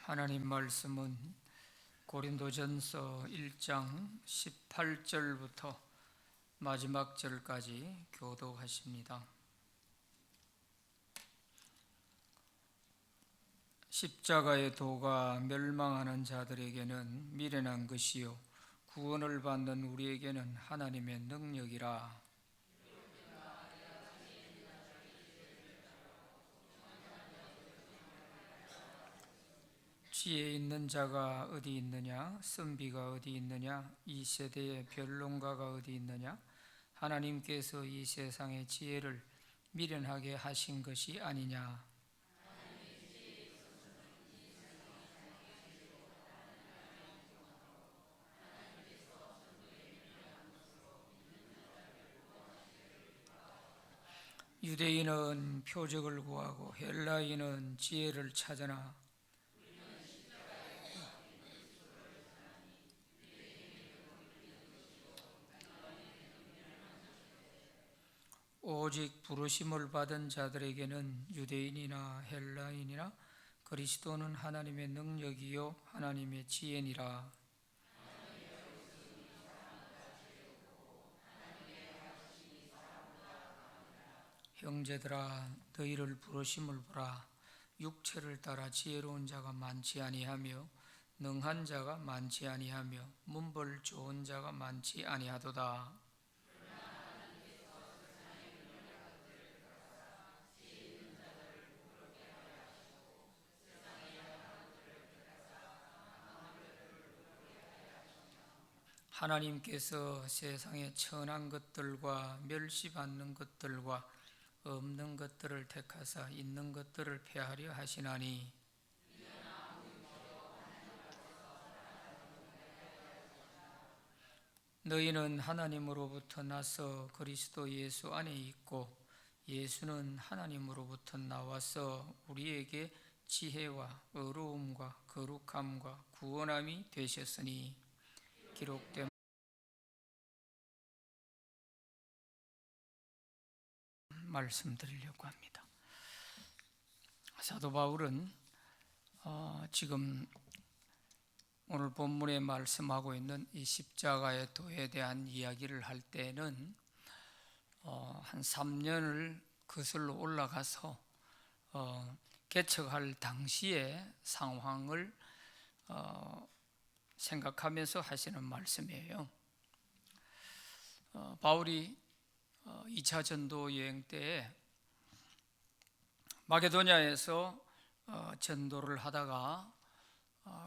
하나님 말씀은 고린도전서 1장 18절부터 마지막 절까지 교독하십니다. 십자가의 도가 멸망하는 자들에게는 미련한 것이요 구원을 받는 우리에게는 하나님의 능력이라. 지혜 있는 자가 어디 있느냐? 선비가 어디 있느냐? 이 세대의 변론가가 어디 있느냐? 하나님께서 이 세상의 지혜를 미련하게 하신 것이 아니냐? 유대인은 표적을 구하고 헬라인은 지혜를 찾으나 오직 부르심을 받은 자들에게는 유대인이나 헬라인이나 그리스도는 하나님의 능력이요 하나님의 지혜니라. 형제들아 너희를 부르심을 보라. 육체를 따라 지혜로운 자가 많지 아니하며 능한 자가 많지 아니하며 문벌 좋은 자가 많지 아니하도다. 하나님께서 세상의 천한 것들과 멸시받는 것들과 없는 것들을 택하사 있는 것들을 폐하려 하시나니 너희는 하나님으로부터 나서 그리스도 예수 안에 있고 예수는 하나님으로부터 나와서 우리에게 지혜와 의로움과 거룩함과 구원함이 되셨으니 기록된 말씀드리려고 합니다. 사도 바울은 지금 오늘 본문에 말씀하고 있는 이 십자가의 도에 대한 이야기를 할 때는 한 3년을 거슬러 올라가서 개척할 당시의 상황을 생각하면서 하시는 말씀이에요. 바울이 2차 전도 여행 때에 마게도냐에서 전도를 하다가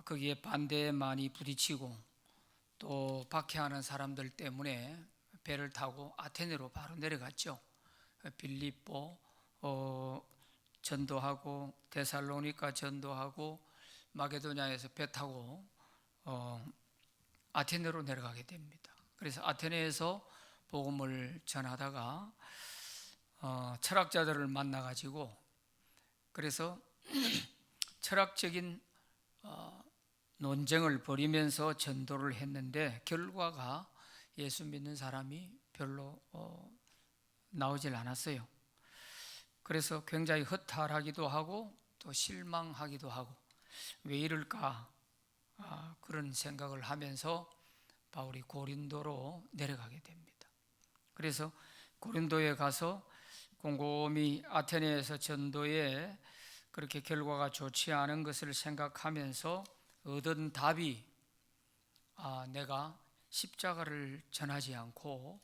거기에 반대에 많이 부딪히고 또 박해하는 사람들 때문에 배를 타고 아테네로 바로 내려갔죠. 빌립보 전도하고 데살로니가 전도하고 마게도냐에서 배 타고 아테네로 내려가게 됩니다. 그래서 아테네에서 복음을 전하다가 철학자들을 만나가지고 그래서 철학적인 논쟁을 벌이면서 전도를 했는데 결과가 예수 믿는 사람이 별로 나오질 않았어요. 그래서 굉장히 허탈하기도 하고 또 실망하기도 하고 왜 이럴까 그런 생각을 하면서 바울이 고린도로 내려가게 됩니다. 그래서 고린도에 가서 곰곰이 아테네에서 전도에 그렇게 결과가 좋지 않은 것을 생각하면서 얻은 답이 내가 십자가를 전하지 않고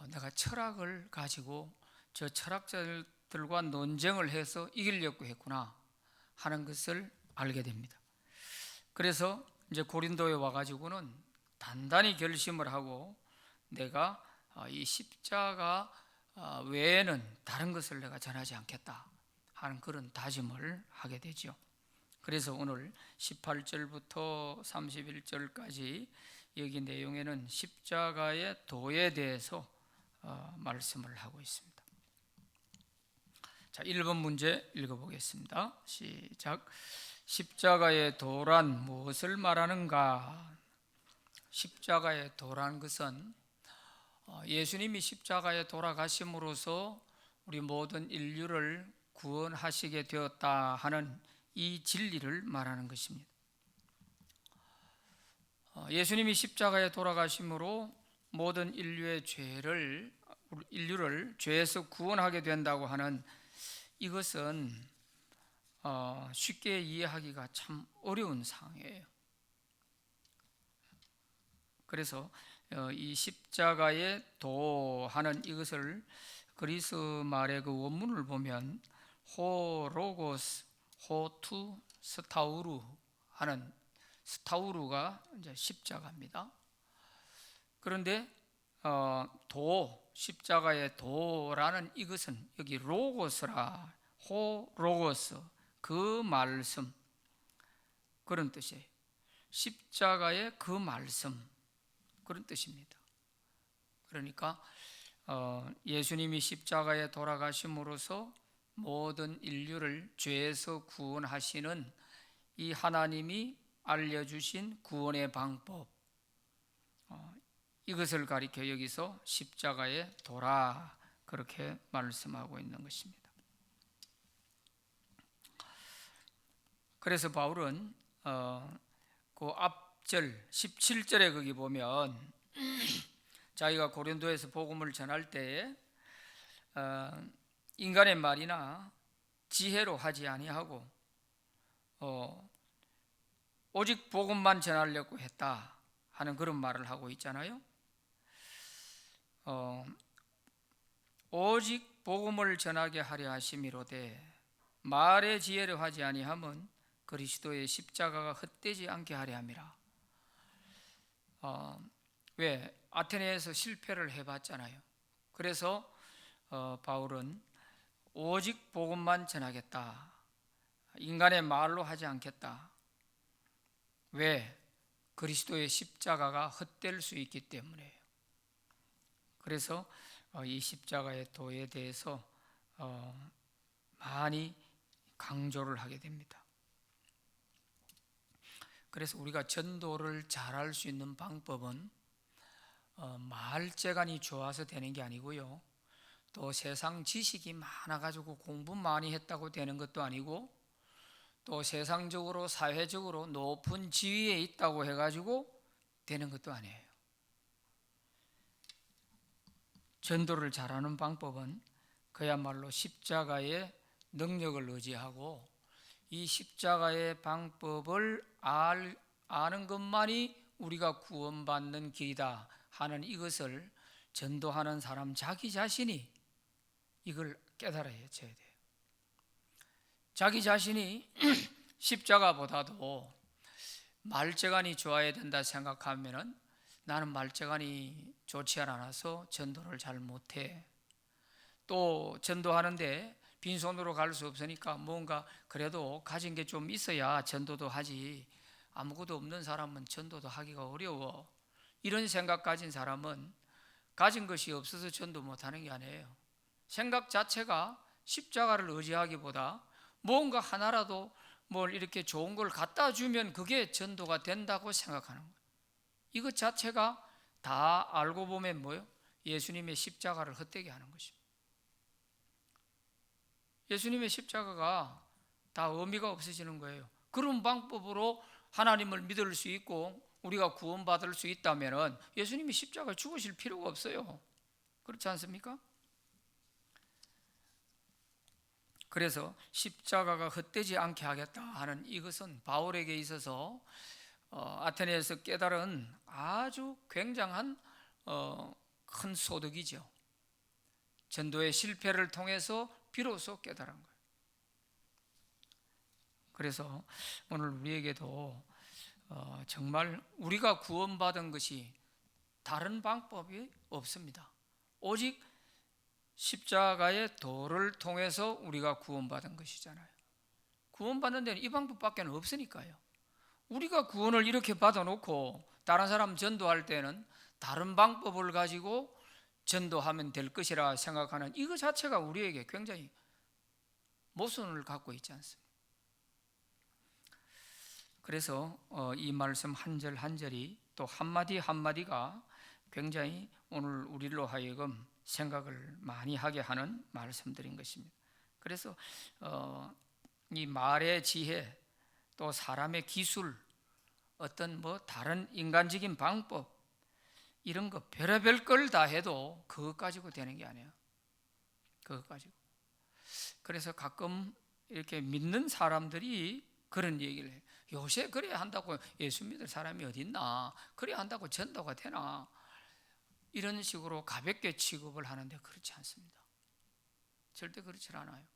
내가 철학을 가지고 저 철학자들과 논쟁을 해서 이기려고 했구나 하는 것을 알게 됩니다. 그래서 이제 고린도에 와가지고는 단단히 결심을 하고 내가 이 십자가 외에는 다른 것을 내가 전하지 않겠다 하는 그런 다짐을 하게 되죠. 그래서 오늘 18절부터 31절까지 여기 내용에는 십자가의 도에 대해서 말씀을 하고 있습니다. 자, 1번 문제 읽어보겠습니다. 시작. 십자가의 도란 무엇을 말하는가? 십자가의 도란 것은 예수님이 십자가에 돌아가심으로써 우리 모든 인류를 구원하시게 되었다 하는 이 진리를 말하는 것입니다. 예수님이 십자가에 돌아가심으로 모든 인류를 죄에서 구원하게 된다고 하는 이것은 쉽게 이해하기가 참 어려운 사항이에요. 그래서 이 십자가의 도하는 이것을 그리스 말의 그 원문을 보면 호로고스 호투 스타우루 하는, 스타우루가 이제 십자가입니다. 그런데 십자가의 도라는 이것은 여기 로고스라, 호로고스, 그 말씀, 그런 뜻이에요. 십자가의 그 말씀, 그런 뜻입니다. 그러니까 예수님이 십자가에 돌아가심으로써 모든 인류를 죄에서 구원하시는 이 하나님이 알려주신 구원의 방법, 이것을 가리켜 여기서 십자가에 도라, 그렇게 말씀하고 있는 것입니다. 그래서 바울은 그 앞절 17절에 거기 보면 자기가 고린도에서 복음을 전할 때에 인간의 말이나 지혜로 하지 아니하고 오직 복음만 전하려고 했다 하는 그런 말을 하고 있잖아요. 오직 복음을 전하게 하려 하심이로되 말의 지혜로 하지 아니함은 그리스도의 십자가가 헛되지 않게 하려 함이라. 왜? 아테네에서 실패를 해봤잖아요. 그래서 바울은 오직 복음만 전하겠다, 인간의 말로 하지 않겠다. 왜? 그리스도의 십자가가 헛될 수 있기 때문에요. 그래서 이 십자가의 도에 대해서 많이 강조를 하게 됩니다. 그래서 우리가 전도를 잘할 수 있는 방법은 말재간이 좋아서 되는 게 아니고요, 또 세상 지식이 많아가지고 공부 많이 했다고 되는 것도 아니고, 또 세상적으로 사회적으로 높은 지위에 있다고 해가지고 되는 것도 아니에요. 전도를 잘하는 방법은 그야말로 십자가의 능력을 의지하고 이 십자가의 방법을 아는 것만이 우리가 구원받는 길이다 하는 이것을 전도하는 사람 자기 자신이 이걸 깨달아야 돼요. 자기 자신이 십자가보다도 말재간이 좋아야 된다 생각하면은 나는 말재간이 좋지 않아서 전도를 잘 못해. 또 전도하는데 빈손으로 갈 수 없으니까 뭔가 그래도 가진 게 좀 있어야 전도도 하지, 아무것도 없는 사람은 전도도 하기가 어려워. 이런 생각 가진 사람은 가진 것이 없어서 전도 못하는 게 아니에요. 생각 자체가 십자가를 의지하기보다 뭔가 하나라도 뭘 이렇게 좋은 걸 갖다 주면 그게 전도가 된다고 생각하는 거예요. 이것 자체가 다 알고 보면 뭐예요? 예수님의 십자가를 헛되게 하는 것입니다. 예수님의 십자가가 다 의미가 없어지는 거예요. 그런 방법으로 하나님을 믿을 수 있고 우리가 구원받을 수 있다면 예수님이 십자가 죽으실 필요가 없어요. 그렇지 않습니까? 그래서 십자가가 헛되지 않게 하겠다 하는 이것은 바울에게 있어서 아테네에서 깨달은 아주 굉장한 큰 소득이죠. 전도의 실패를 통해서 비로소 깨달은 거예요. 그래서 오늘 우리에게도 정말 우리가 구원받은 것이 다른 방법이 없습니다. 오직 십자가의 도를 통해서 우리가 구원받은 것이잖아요. 구원받는 데는 이 방법밖에 없으니까요. 우리가 구원을 이렇게 받아놓고 다른 사람 전도할 때는 다른 방법을 가지고 전도하면 될 것이라 생각하는 이거 자체가 우리에게 굉장히 모순을 갖고 있지 않습니까? 그래서 이 말씀 한 절 한 절이 또 한마디 한마디가 굉장히 오늘 우리로 하여금 생각을 많이 하게 하는 말씀들인 것입니다. 그래서 이 말의 지혜, 또 사람의 기술, 어떤 다른 인간적인 방법, 이런 거 별의별 걸 다 해도 그것 가지고 되는 게 아니에요. 그것 가지고. 그래서 가끔 이렇게 믿는 사람들이 그런 얘기를 해요. 요새 그래야 한다고 예수 믿을 사람이 어디 있나? 그래야 한다고 전도가 되나? 이런 식으로 가볍게 취급을 하는데 그렇지 않습니다. 절대 그렇지 않아요.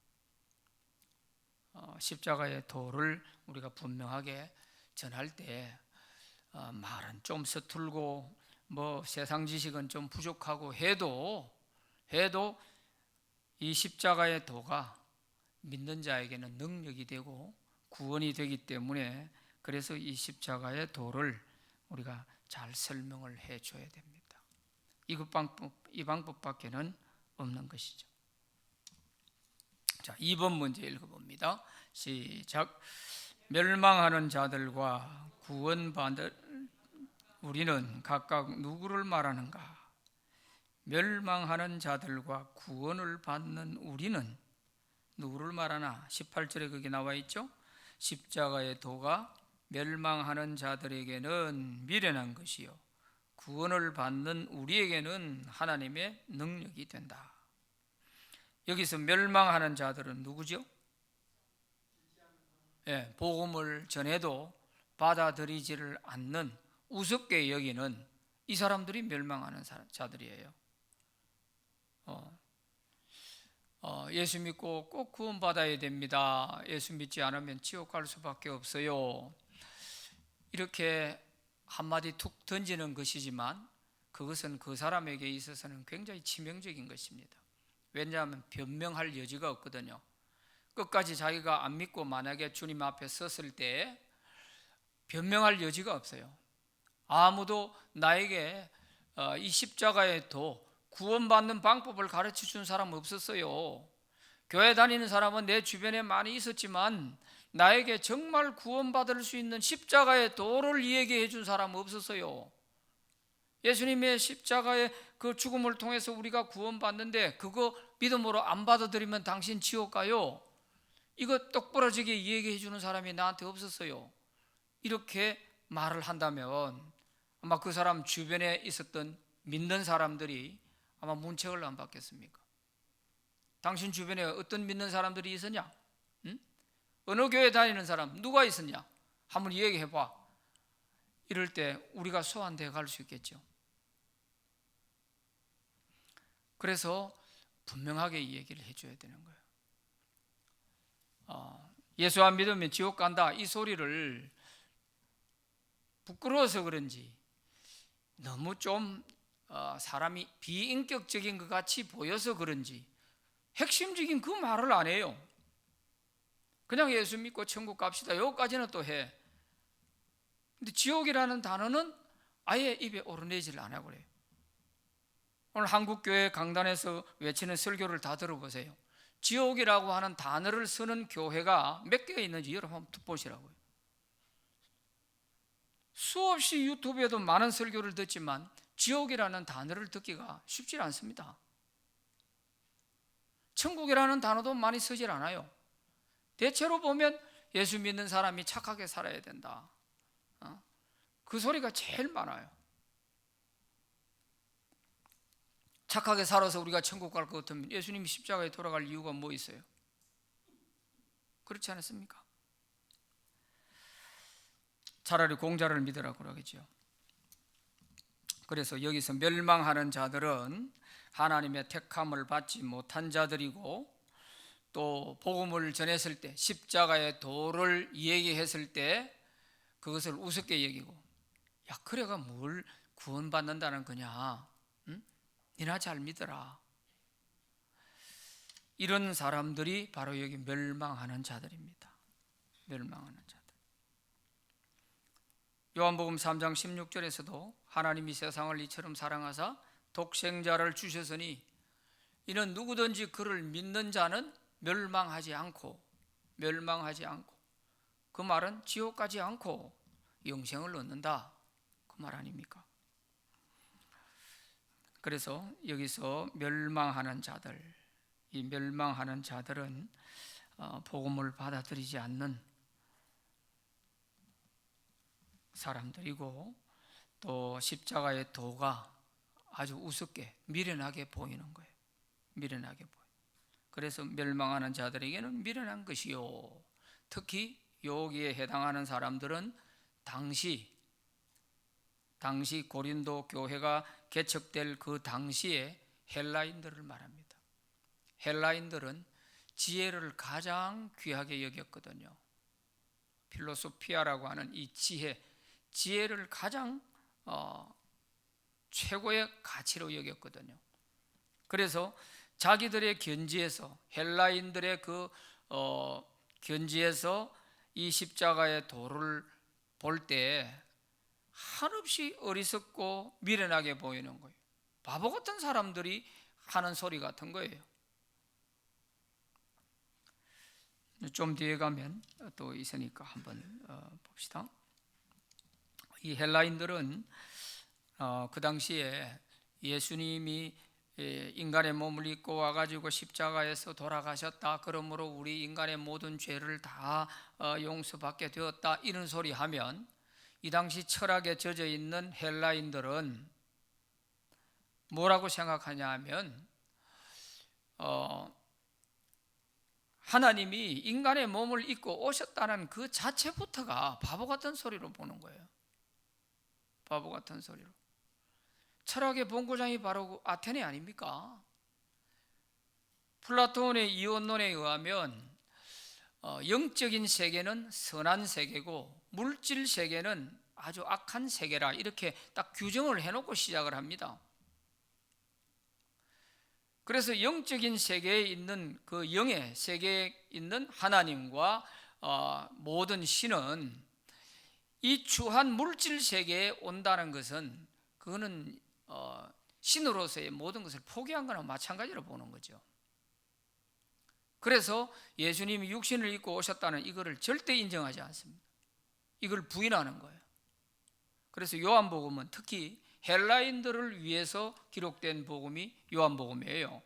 십자가의 도를 우리가 분명하게 전할 때 말은 좀 서툴고 세상 지식은 좀 부족하고 해도 이 십자가의 도가 믿는 자에게는 능력이 되고 구원이 되기 때문에, 그래서 이 십자가의 도를 우리가 잘 설명을 해줘야 됩니다. 이 방법밖에는 없는 것이죠. 자, 2번 문제 읽어봅니다. 시작. 멸망하는 자들과 구원받을 우리는 각각 누구를 말하는가? 멸망하는 자들과 구원을 받는 우리는 누구를 말하나? 18절에 그게 나와 있죠. 십자가의 도가 멸망하는 자들에게는 미련한 것이요 구원을 받는 우리에게는 하나님의 능력이 된다. 여기서 멸망하는 자들은 누구죠? 복음을 전해도 받아들이지를 않는, 우습게 여기는 이 사람들이 멸망하는 자들이에요. 예수 믿고 꼭 구원받아야 됩니다. 예수 믿지 않으면 지옥 갈 수밖에 없어요. 이렇게 한마디 툭 던지는 것이지만 그것은 그 사람에게 있어서는 굉장히 치명적인 것입니다. 왜냐하면 변명할 여지가 없거든요. 끝까지 자기가 안 믿고 만약에 주님 앞에 섰을 때 변명할 여지가 없어요. 아무도 나에게 이 십자가의 도, 구원받는 방법을 가르쳐 준 사람은 없었어요. 교회 다니는 사람은 내 주변에 많이 있었지만 나에게 정말 구원받을 수 있는 십자가의 도를 이야기해 준 사람은 없었어요. 예수님의 십자가의 그 죽음을 통해서 우리가 구원받는데 그거 믿음으로 안 받아들이면 당신 지옥 가요. 이거 똑부러지게 이야기해 주는 사람이 나한테 없었어요. 이렇게 말을 한다면 아마 그 사람 주변에 있었던 믿는 사람들이 아마 문책을 안 받겠습니까? 당신 주변에 어떤 믿는 사람들이 있었냐? 응? 어느 교회 다니는 사람 누가 있었냐? 한번 이야기해 봐. 이럴 때 우리가 소환돼 갈 수 있겠죠. 그래서 분명하게 이 얘기를 해줘야 되는 거예요. 예수 안 믿으면 지옥 간다, 이 소리를 부끄러워서 그런지 너무 좀 사람이 비인격적인 것 같이 보여서 그런지 핵심적인 그 말을 안 해요. 그냥 예수 믿고 천국 갑시다, 여기까지는 또 해. 근데 지옥이라는 단어는 아예 입에 오르내지를 안 하고 그래요. 오늘 한국교회 강단에서 외치는 설교를 다 들어보세요. 지옥이라고 하는 단어를 쓰는 교회가 몇 개가 있는지 여러분 한번 보시라고요. 수없이 유튜브에도 많은 설교를 듣지만 지옥이라는 단어를 듣기가 쉽지 않습니다. 천국이라는 단어도 많이 쓰질 않아요. 대체로 보면 예수 믿는 사람이 착하게 살아야 된다, 그 소리가 제일 많아요. 착하게 살아서 우리가 천국 갈 것 같으면 예수님이 십자가에 돌아갈 이유가 뭐 있어요? 그렇지 않습니까? 차라리 공자를 믿으라고 그러겠죠. 그래서 여기서 멸망하는 자들은 하나님의 택함을 받지 못한 자들이고, 또 복음을 전했을 때 십자가의 도를 얘기했을 때 그것을 우습게 여기고, 야 그래가 뭘 구원받는다는 거냐, 응? 니나 잘 믿어라. 이런 사람들이 바로 여기 멸망하는 자들입니다. 멸망하는 자들. 요한복음 3장 16절에서도 하나님이 세상을 이처럼 사랑하사 독생자를 주셨으니 이는 누구든지 그를 믿는 자는 멸망하지 않고 그 말은 지옥 가지 않고 영생을 얻는다, 그 말 아닙니까? 그래서 여기서 멸망하는 자들, 이 멸망하는 자들은 복음을 받아들이지 않는 사람들이고, 또 십자가의 도가 아주 우습게 미련하게 보이는 거예요. 미련하게 보여. 그래서 멸망하는 자들에게는 미련한 것이요. 특히 여기에 해당하는 사람들은 당시 고린도 교회가 개척될 그 당시에 헬라인들을 말합니다. 헬라인들은 지혜를 가장 귀하게 여겼거든요. 필로소피아라고 하는 이 지혜를 가장 최고의 가치로 여겼거든요. 그래서 자기들의 견지에서, 헬라인들의 그 견지에서 이 십자가의 도를 볼 때 한없이 어리석고 미련하게 보이는 거예요. 바보 같은 사람들이 하는 소리 같은 거예요. 좀 뒤에 가면 또 있으니까 한번 봅시다. 이 헬라인들은 그 당시에 예수님이 인간의 몸을 입고 와가지고 십자가에서 돌아가셨다, 그러므로 우리 인간의 모든 죄를 다 용서받게 되었다, 이런 소리 하면 이 당시 철학에 젖어 있는 헬라인들은 뭐라고 생각하냐 하면 하나님이 인간의 몸을 입고 오셨다는 그 자체부터가 바보 같은 소리로 보는 거예요. 바보 같은 소리로. 철학의 본고장이 바로 아테네 아닙니까? 플라톤의 이원론에 의하면 영적인 세계는 선한 세계고 물질 세계는 아주 악한 세계라, 이렇게 딱 규정을 해놓고 시작을 합니다. 그래서 영적인 세계에 있는 그 영의 세계에 있는 하나님과 모든 신은 이 추한 물질 세계에 온다는 것은, 그거는 신으로서의 모든 것을 포기한 거나 마찬가지로 보는 거죠. 그래서 예수님이 육신을 입고 오셨다는 이거를 절대 인정하지 않습니다. 이걸 부인하는 거예요. 그래서 요한복음은 특히 헬라인들을 위해서 기록된 복음이 요한복음이에요.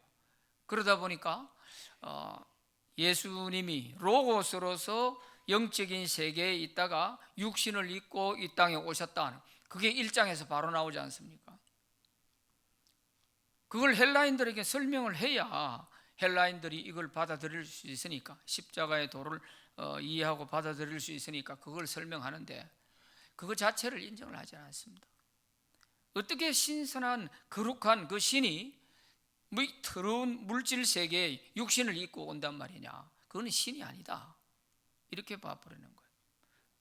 그러다 보니까 예수님이 로고스로서 영적인 세계에 있다가 육신을 입고 이 땅에 오셨다, 그게 1장에서 바로 나오지 않습니까? 그걸 헬라인들에게 설명을 해야 헬라인들이 이걸 받아들일 수 있으니까, 십자가의 도를 이해하고 받아들일 수 있으니까 그걸 설명하는데, 그거 자체를 인정을 하지 않습니다. 어떻게 신선한 거룩한 그 신이 더러운 물질 세계에 육신을 입고 온단 말이냐, 그거는 신이 아니다, 이렇게 봐버리는 거예요.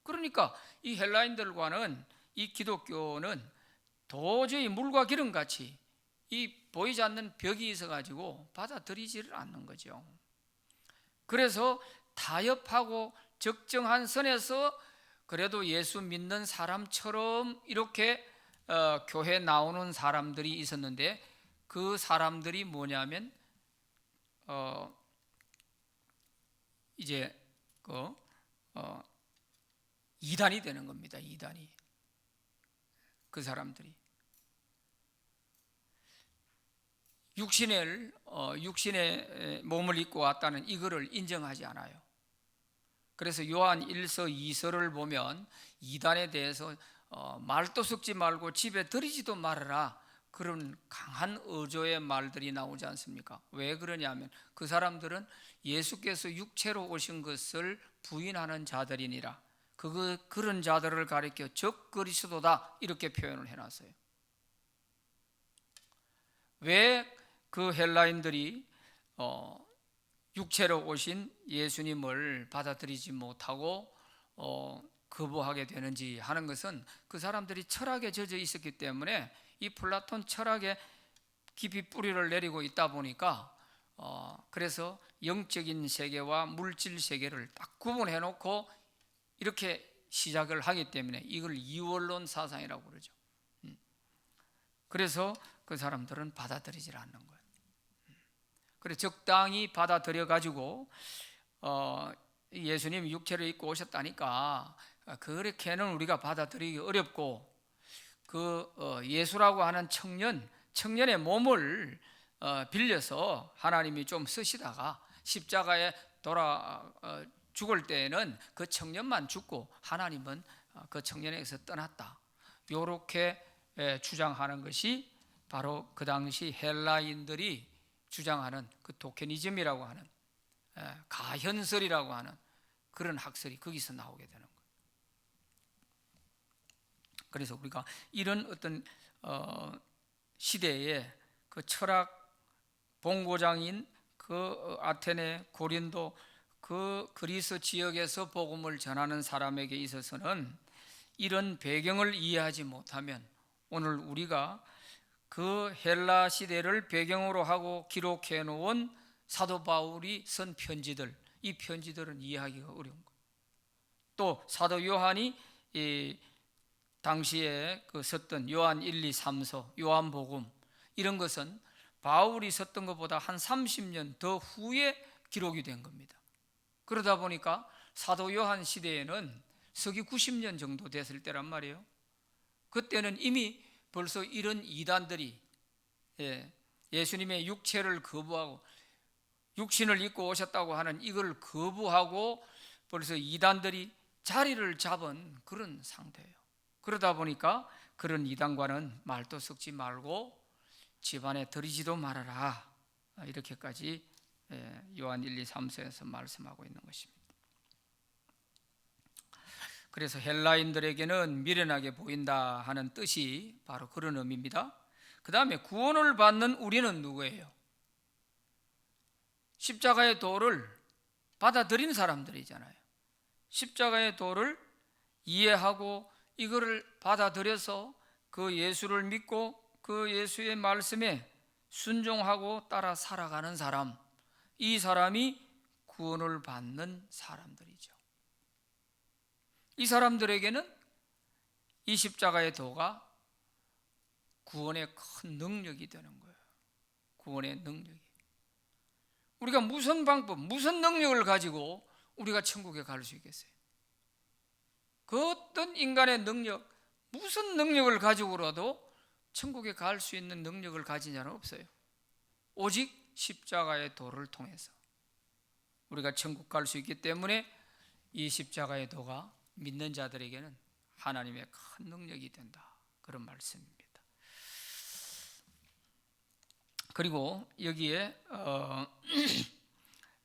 그러니까 이 헬라인들과는 이 기독교는 도저히 물과 기름같이 이 보이지 않는 벽이 있어가지고 받아들이지를 않는 거죠. 그래서 타협하고 적정한 선에서 그래도 예수 믿는 사람처럼 이렇게 교회 나오는 사람들이 있었는데, 그 사람들이 뭐냐면 이제 이단이 되는 겁니다. 이단이. 그 사람들이 육신의 몸을 입고 왔다는 이거를 인정하지 않아요. 그래서 요한 1서 2서를 보면 이단에 대해서 말도 섞지 말고 집에 들이지도 말아라, 그런 강한 어조의 말들이 나오지 않습니까? 왜 그러냐면 그 사람들은 예수께서 육체로 오신 것을 부인하는 자들이니라, 그런 자들을 가리켜 적 그리스도다, 이렇게 표현을 해놨어요. 왜 그 헬라인들이 육체로 오신 예수님을 받아들이지 못하고 거부하게 되는지 하는 것은 그 사람들이 철학에 젖어 있었기 때문에, 이 플라톤 철학에 깊이 뿌리를 내리고 있다 보니까 그래서 영적인 세계와 물질 세계를 딱 구분해 놓고 이렇게 시작을 하기 때문에 이걸 이원론 사상이라고 그러죠. 그래서 그 사람들은 받아들이질 않는 거예요. 그래서 적당히 받아들여 가지고 예수님이 육체를 입고 오셨다니까 그렇게는 우리가 받아들이기 어렵고, 그 예수라고 하는 청년의 몸을 빌려서 하나님이 좀 쓰시다가 십자가에 죽을 때에는 그 청년만 죽고 하나님은 그 청년에게서 떠났다. 이렇게 주장하는 것이 바로 그 당시 헬라인들이 주장하는 그 도케니즘이라고 하는 가현설이라고 하는 그런 학설이 거기서 나오게 되는 거예요. 그래서 우리가 이런 어떤 시대에 그 철학 본고장인 그 아테네, 고린도 그 그리스 지역에서 복음을 전하는 사람에게 있어서는 이런 배경을 이해하지 못하면 오늘 우리가 그 헬라 시대를 배경으로 하고 기록해 놓은 사도 바울이 쓴 편지들, 이 편지들은 이해하기가 어려운 거예요. 또 사도 요한이 이 당시에 그 썼던 요한 1, 2, 3서, 요한복음 이런 것은 바울이 썼던 것보다 한 30년 더 후에 기록이 된 겁니다. 그러다 보니까 사도 요한 시대에는 서기 90년 정도 됐을 때란 말이에요. 그때는 이미 벌써 이런 이단들이 예수님의 육체를 거부하고 육신을 입고 오셨다고 하는 이걸 거부하고 벌써 이단들이 자리를 잡은 그런 상태예요. 그러다 보니까 그런 이단과는 말도 섞지 말고 집안에 들이지도 말아라, 이렇게까지 요한 1, 2, 3서에서 말씀하고 있는 것입니다. 그래서 헬라인들에게는 미련하게 보인다 하는 뜻이 바로 그런 의미입니다. 그 다음에 구원을 받는 우리는 누구예요? 십자가의 도를 받아들인 사람들이잖아요. 십자가의 도를 이해하고 이거를 받아들여서 그 예수를 믿고 그 예수의 말씀에 순종하고 따라 살아가는 사람, 이 사람이 구원을 받는 사람들이죠. 이 사람들에게는 이 십자가의 도가 구원의 큰 능력이 되는 거예요. 구원의 능력이. 우리가 무슨 방법, 무슨 능력을 가지고 우리가 천국에 갈 수 있겠어요? 그 어떤 인간의 능력, 무슨 능력을 가지고라도 천국에 갈 수 있는 능력을 가진 자는 없어요. 오직 십자가의 도를 통해서 우리가 천국 갈 수 있기 때문에 이 십자가의 도가 믿는 자들에게는 하나님의 큰 능력이 된다, 그런 말씀입니다. 그리고 여기에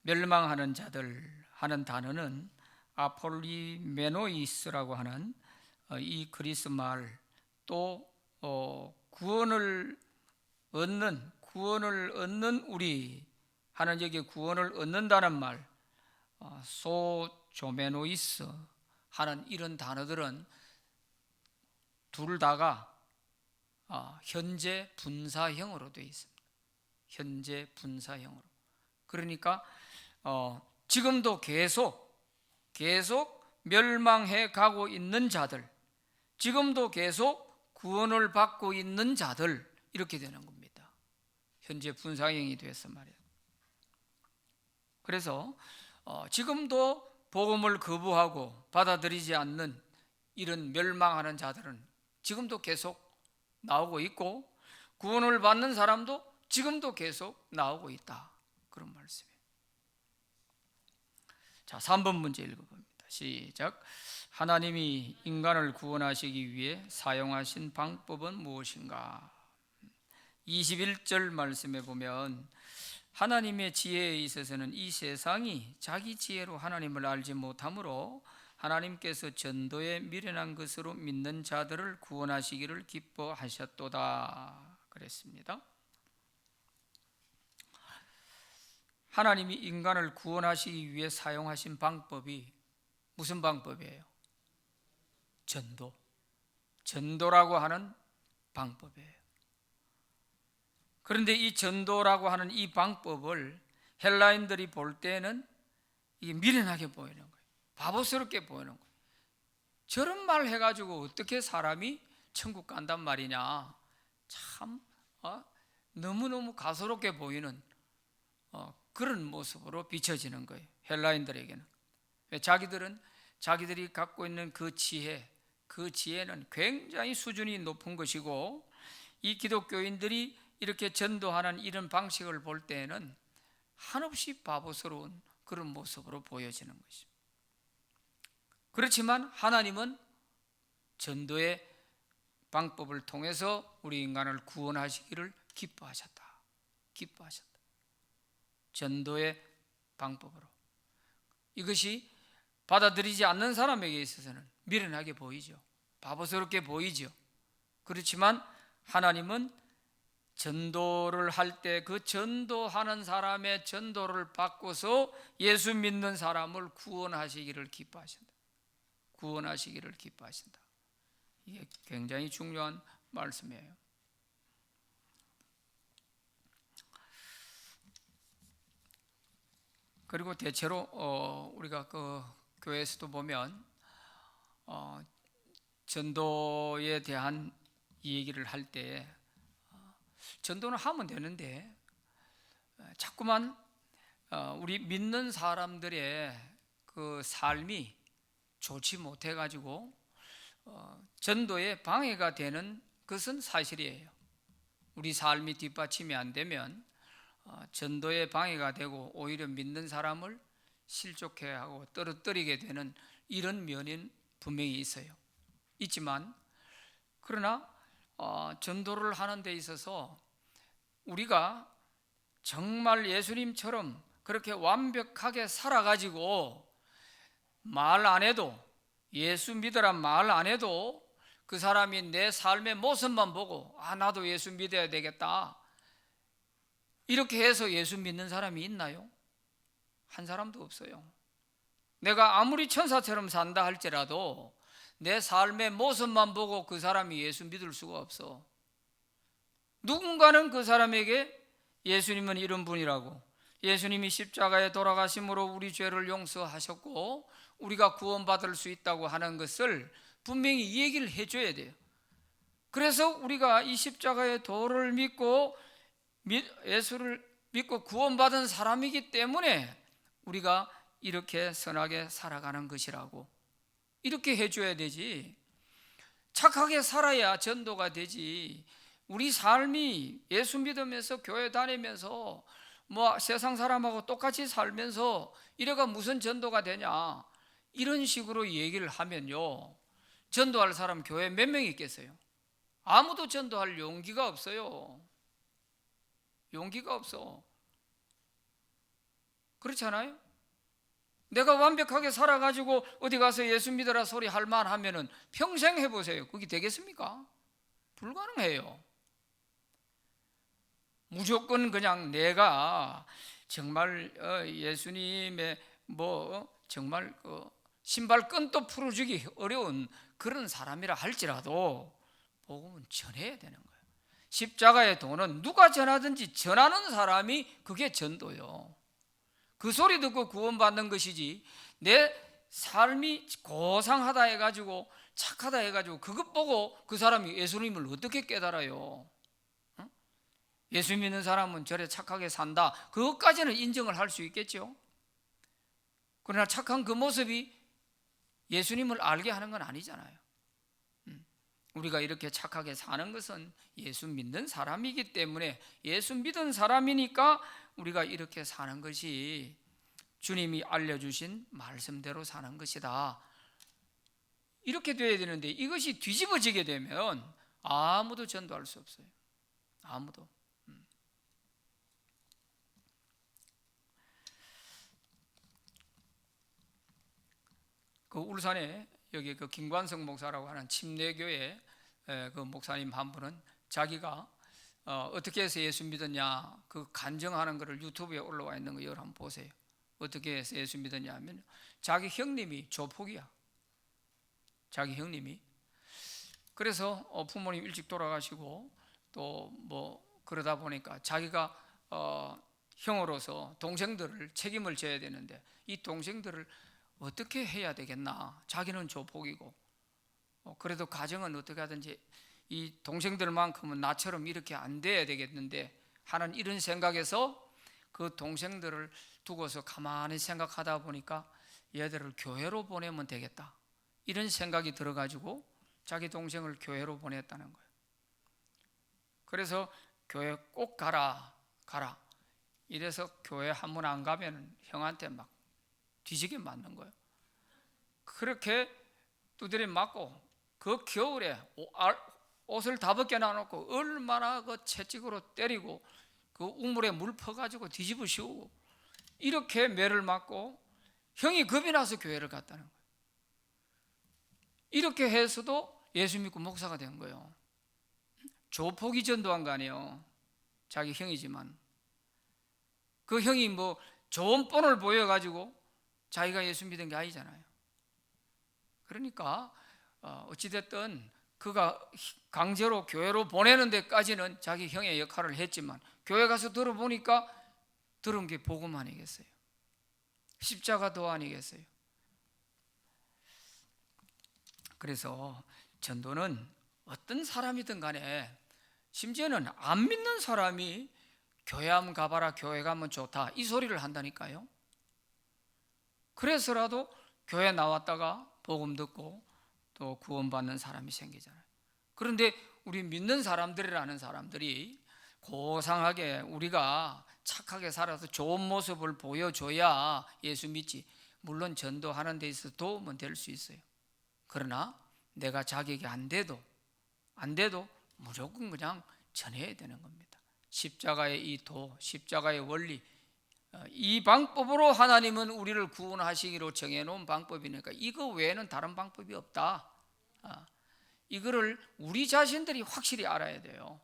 멸망하는 자들 하는 단어는 아폴리메노이스라고 하는 이 그리스 말, 또 구원을 얻는 우리 하는, 여기 구원을 얻는다는 말, 소조메노이스 하는 이런 단어들은 둘 다가 현재 분사형으로 되어 있습니다. 현재 분사형으로. 그러니까 지금도 계속 멸망해 가고 있는 자들, 지금도 계속 구원을 받고 있는 자들, 이렇게 되는 겁니다. 현재 분사형이 돼서 말이에요. 그래서 지금도 복음을 거부하고 받아들이지 않는 이런 멸망하는 자들은 지금도 계속 나오고 있고, 구원을 받는 사람도 지금도 계속 나오고 있다, 그런 말씀이에요. 자, 3번 문제 읽어봅니다. 시작. 하나님이 인간을 구원하시기 위해 사용하신 방법은 무엇인가? 21절 말씀에 보면 하나님의 지혜에 있어서는 이 세상이 자기 지혜로 하나님을 알지 못하므로 하나님께서 전도에 미련한 것으로 믿는 자들을 구원하시기를 기뻐하셨도다, 그랬습니다. 하나님이 인간을 구원하시기 위해 사용하신 방법이 무슨 방법이에요? 전도라고 하는 방법이에요. 그런데 이 전도라고 하는 이 방법을 헬라인들이 볼 때는 이게 미련하게 보이는 거예요. 바보스럽게 보이는 거예요. 저런 말 해가지고 어떻게 사람이 천국 간단 말이냐, 참 너무너무 가소롭게 보이는 그런 모습으로 비춰지는 거예요, 헬라인들에게는. 자기들이 갖고 있는 그 지혜는 굉장히 수준이 높은 것이고, 이 기독교인들이 이렇게 전도하는 이런 방식을 볼 때에는 한없이 바보스러운 그런 모습으로 보여지는 것입니다. 그렇지만 하나님은 전도의 방법을 통해서 우리 인간을 구원하시기를 기뻐하셨다. 전도의 방법으로. 이것이 받아들이지 않는 사람에게 있어서는 미련하게 보이죠. 바보스럽게 보이죠. 그렇지만 하나님은 전도를 할 때 그 전도하는 사람의 전도를 받고서 예수 믿는 사람을 구원하시기를 기뻐하신다. 이게 굉장히 중요한 말씀이에요. 그리고 대체로 우리가 그 교회에서도 보면 전도에 대한 얘기를 할 때 전도는 하면 되는데 자꾸만 우리 믿는 사람들의 그 삶이 좋지 못해 가지고 전도에 방해가 되는 것은 사실이에요. 우리 삶이 뒷받침이 안 되면 전도에 방해가 되고 오히려 믿는 사람을 실족해 하고 떨어뜨리게 되는 이런 면은 분명히 있지만 그러나 전도를 하는 데 있어서 우리가 정말 예수님처럼 그렇게 완벽하게 살아가지고 말 안 해도, 예수 믿으란 말 안 해도 그 사람이 내 삶의 모습만 보고 나도 예수 믿어야 되겠다, 이렇게 해서 예수 믿는 사람이 있나요? 한 사람도 없어요. 내가 아무리 천사처럼 산다 할지라도 내 삶의 모습만 보고 그 사람이 예수 믿을 수가 없어. 누군가는 그 사람에게 예수님은 이런 분이라고, 예수님이 십자가에 돌아가심으로 우리 죄를 용서하셨고 우리가 구원받을 수 있다고 하는 것을 분명히 이 얘기를 해줘야 돼요. 그래서 우리가 이 십자가의 도를 믿고 예수를 믿고 구원받은 사람이기 때문에 우리가 이렇게 선하게 살아가는 것이라고 이렇게 해줘야 되지. 착하게 살아야 전도가 되지. 우리 삶이 예수 믿으면서 교회 다니면서 세상 사람하고 똑같이 살면서 이래가 무슨 전도가 되냐, 이런 식으로 얘기를 하면요, 전도할 사람 교회에 몇 명 있겠어요? 아무도 전도할 용기가 없어요. 용기가 없어. 그렇지 않아요? 내가 완벽하게 살아가지고 어디 가서 예수 믿어라 소리 할 만하면은 평생 해보세요. 그게 되겠습니까? 불가능해요. 무조건 그냥 내가 정말 예수님의 정말 신발끈도 풀어주기 어려운 그런 사람이라 할지라도 복음은 전해야 되는 거예요. 십자가의 도는 누가 전하든지 전하는 사람이 그게 전도요. 그 소리 듣고 구원받는 것이지, 내 삶이 고상하다 해가지고 착하다 해가지고 그것 보고 그 사람이 예수님을 어떻게 깨달아요? 예수 믿는 사람은 저래 착하게 산다, 그것까지는 인정을 할 수 있겠죠. 그러나 착한 그 모습이 예수님을 알게 하는 건 아니잖아요. 우리가 이렇게 착하게 사는 것은 예수 믿는 사람이기 때문에, 예수 믿은 사람이니까 우리가 이렇게 사는 것이 주님이 알려주신 말씀대로 사는 것이다, 이렇게 돼야 되는데, 이것이 뒤집어지게 되면 아무도 전도할 수 없어요. 아무도. 그 울산에 여기 그 김관성 목사라고 하는 침례교회 그 목사님 한 분은 자기가 어떻게 해서 예수 믿었냐, 그 간증하는 것을 유튜브에 올라와 있는 거 여러분 한번 보세요. 어떻게 해서 예수 믿었냐 하면 자기 형님이 조폭이야. 자기 형님이. 그래서 부모님 일찍 돌아가시고 또 그러다 보니까 자기가 형으로서 동생들을 책임을 져야 되는데 이 동생들을 어떻게 해야 되겠나, 자기는 조폭이고 그래도 가정은 어떻게 하든지 이 동생들만큼은 나처럼 이렇게 안 돼야 되겠는데 하는 이런 생각에서 그 동생들을 두고서 가만히 생각하다 보니까 얘들을 교회로 보내면 되겠다, 이런 생각이 들어가지고 자기 동생을 교회로 보냈다는 거예요. 그래서 교회 꼭 가라 이래서 교회 한 번 안 가면 형한테 막 뒤지게 맞는 거예요. 그렇게 두드려 맞고 그 겨울에 옷을 다 벗겨놔놓고 얼마나 그 채찍으로 때리고 그 우물에 물 퍼가지고 뒤집어 씌우고 이렇게 매를 맞고 형이 겁이 나서 교회를 갔다는 거예요. 이렇게 해서도 예수 믿고 목사가 된 거예요. 조폭이 전도한 거 아니에요. 자기 형이지만 그 형이 뭐 좋은 본을 보여가지고 자기가 예수 믿은 게 아니잖아요. 그러니까 어찌됐든 그가 강제로 교회로 보내는 데까지는 자기 형의 역할을 했지만 교회 가서 들어보니까 들은 게 복음 아니겠어요? 십자가도 아니겠어요? 그래서 전도는 어떤 사람이든 간에 심지어는 안 믿는 사람이 교회 한번 가봐라, 교회 가면 좋다 이 소리를 한다니까요. 그래서라도 교회 나왔다가 복음 듣고 또 구원받는 사람이 생기잖아요. 그런데 우리 믿는 사람들이라는 사람들이 고상하게 우리가 착하게 살아서 좋은 모습을 보여줘야 예수 믿지. 물론 전도하는 데 있어서 도움은 될 수 있어요. 그러나 내가 자격이 안 돼도 무조건 그냥 전해야 되는 겁니다. 십자가의 이 도, 십자가의 원리, 이 방법으로 하나님은 우리를 구원하시기로 정해놓은 방법이니까 이거 외에는 다른 방법이 없다. 이거를 우리 자신들이 확실히 알아야 돼요.